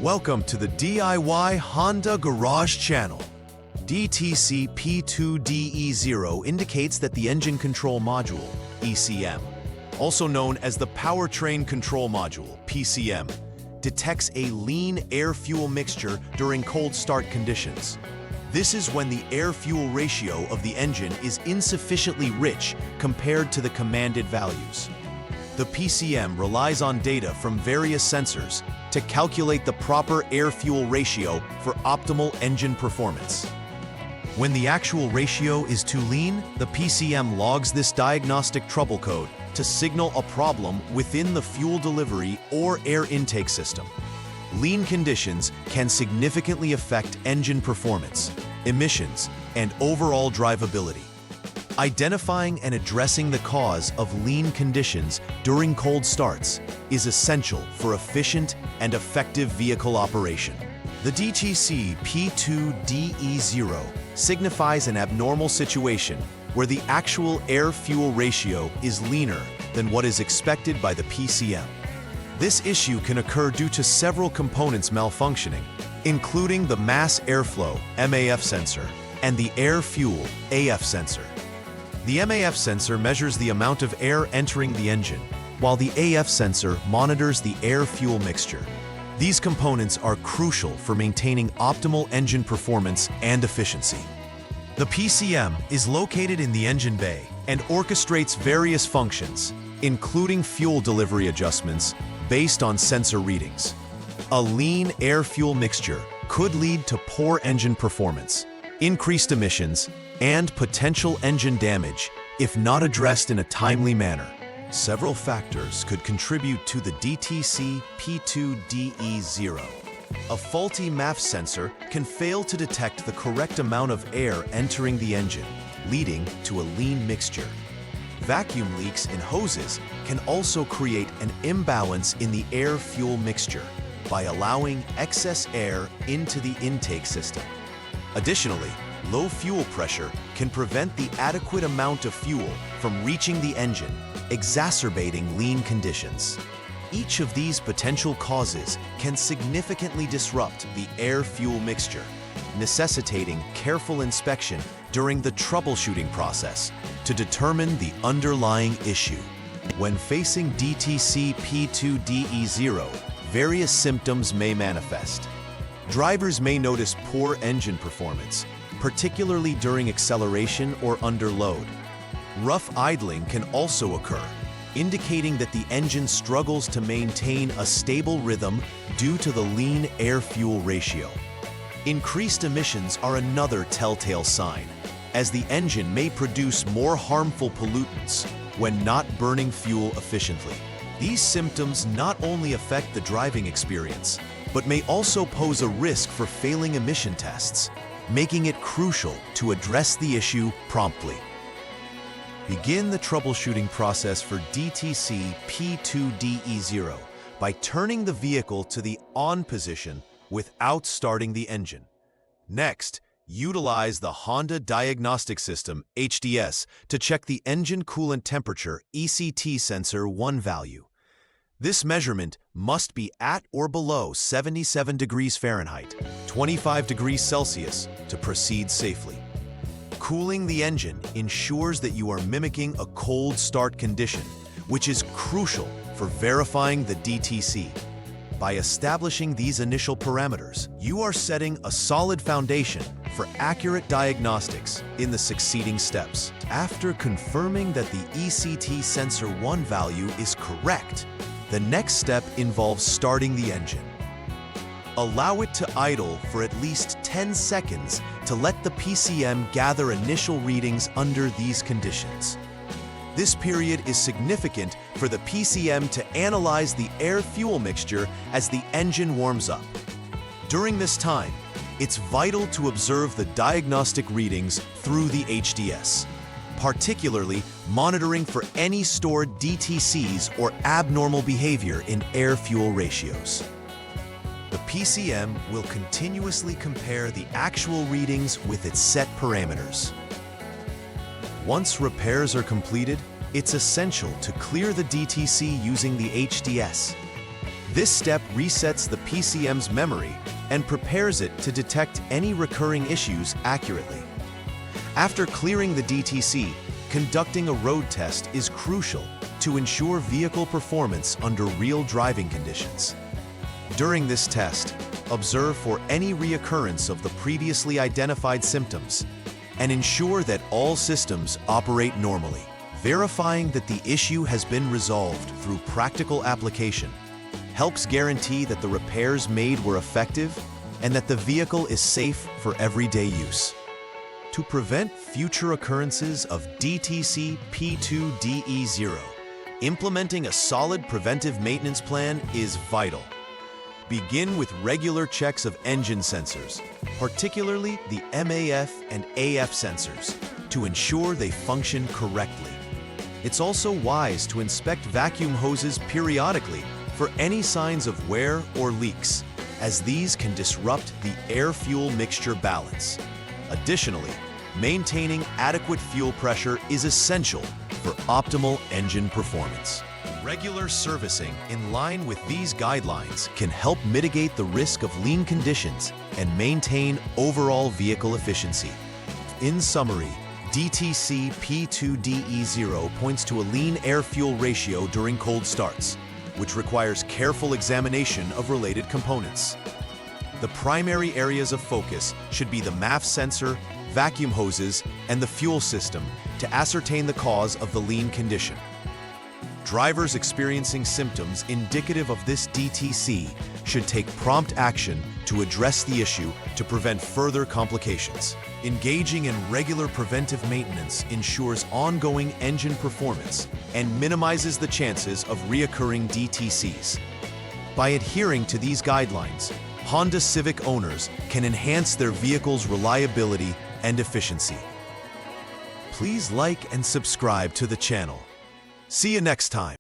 Welcome to the DIY Honda Garage channel. DTC P2DE0 indicates that the engine control module, ECM, also known as the powertrain control module, PCM, detects a lean air-fuel mixture during cold start conditions. This is when the air-fuel ratio of the engine is insufficiently rich compared to the commanded values. The PCM relies on data from various sensors to calculate the proper air-fuel ratio for optimal engine performance. When the actual ratio is too lean, the PCM logs this diagnostic trouble code to signal a problem within the fuel delivery or air intake system. Lean conditions can significantly affect engine performance, emissions, and overall drivability. Identifying and addressing the cause of lean conditions during cold starts is essential for efficient and effective vehicle operation. The DTC P2DE0 signifies an abnormal situation where the actual air-fuel ratio is leaner than what is expected by the PCM. This issue can occur due to several components malfunctioning, including the mass airflow (MAF) sensor and the air-fuel (AF) sensor. The MAF sensor measures the amount of air entering the engine, while the AF sensor monitors the air-fuel mixture. These components are crucial for maintaining optimal engine performance and efficiency. The PCM is located in the engine bay and orchestrates various functions, including fuel delivery adjustments based on sensor readings. A lean air-fuel mixture could lead to poor engine performance, increased emissions, and potential engine damage if not addressed in a timely manner. Several factors could contribute to the DTC P2DE0. A faulty MAF sensor can fail to detect the correct amount of air entering the engine, leading to a lean mixture. Vacuum leaks in hoses can also create an imbalance in the air-fuel mixture by allowing excess air into the intake system. Additionally, low fuel pressure can prevent the adequate amount of fuel from reaching the engine, exacerbating lean conditions. Each of these potential causes can significantly disrupt the air-fuel mixture, necessitating careful inspection during the troubleshooting process to determine the underlying issue. When facing DTC P2DE0, various symptoms may manifest. Drivers may notice poor engine performance, particularly during acceleration or under load. Rough idling can also occur, indicating that the engine struggles to maintain a stable rhythm due to the lean air-fuel ratio. Increased emissions are another telltale sign, as the engine may produce more harmful pollutants when not burning fuel efficiently. These symptoms not only affect the driving experience, but may also pose a risk for failing emission tests, making it crucial to address the issue promptly. Begin the troubleshooting process for DTC P2DE0 by turning the vehicle to the on position without starting the engine. Next, utilize the Honda Diagnostic System (HDS) to check the engine coolant temperature (ECT) sensor 1 value. This measurement must be at or below 77 degrees Fahrenheit, 25 degrees Celsius to proceed safely. Cooling the engine ensures that you are mimicking a cold start condition, which is crucial for verifying the DTC. By establishing these initial parameters, you are setting a solid foundation for accurate diagnostics in the succeeding steps. After confirming that the ECT sensor 1 value is correct, the next step involves starting the engine. Allow it to idle for at least 10 seconds to let the PCM gather initial readings under these conditions. This period is significant for the PCM to analyze the air-fuel mixture as the engine warms up. During this time, it's vital to observe the diagnostic readings through the HDS, particularly monitoring for any stored DTCs or abnormal behavior in air-fuel ratios. The PCM will continuously compare the actual readings with its set parameters. Once repairs are completed, it's essential to clear the DTC using the HDS. This step resets the PCM's memory and prepares it to detect any recurring issues accurately. After clearing the DTC, conducting a road test is crucial to ensure vehicle performance under real driving conditions. During this test, observe for any reoccurrence of the previously identified symptoms and ensure that all systems operate normally. Verifying that the issue has been resolved through practical application helps guarantee that the repairs made were effective and that the vehicle is safe for everyday use. To prevent future occurrences of DTC P2DE0, implementing a solid preventive maintenance plan is vital. Begin with regular checks of engine sensors, particularly the MAF and AF sensors, to ensure they function correctly. It's also wise to inspect vacuum hoses periodically for any signs of wear or leaks, as these can disrupt the air-fuel mixture balance. Additionally, maintaining adequate fuel pressure is essential for optimal engine performance. Regular servicing in line with these guidelines can help mitigate the risk of lean conditions and maintain overall vehicle efficiency. In summary, DTC P2DE0 points to a lean air-fuel ratio during cold starts, which requires careful examination of related components. The primary areas of focus should be the MAF sensor, vacuum hoses, and the fuel system to ascertain the cause of the lean condition. Drivers experiencing symptoms indicative of this DTC should take prompt action to address the issue to prevent further complications. Engaging in regular preventive maintenance ensures ongoing engine performance and minimizes the chances of reoccurring DTCs. By adhering to these guidelines, Honda Civic owners can enhance their vehicle's reliability and efficiency. Please like and subscribe to the channel. See you next time.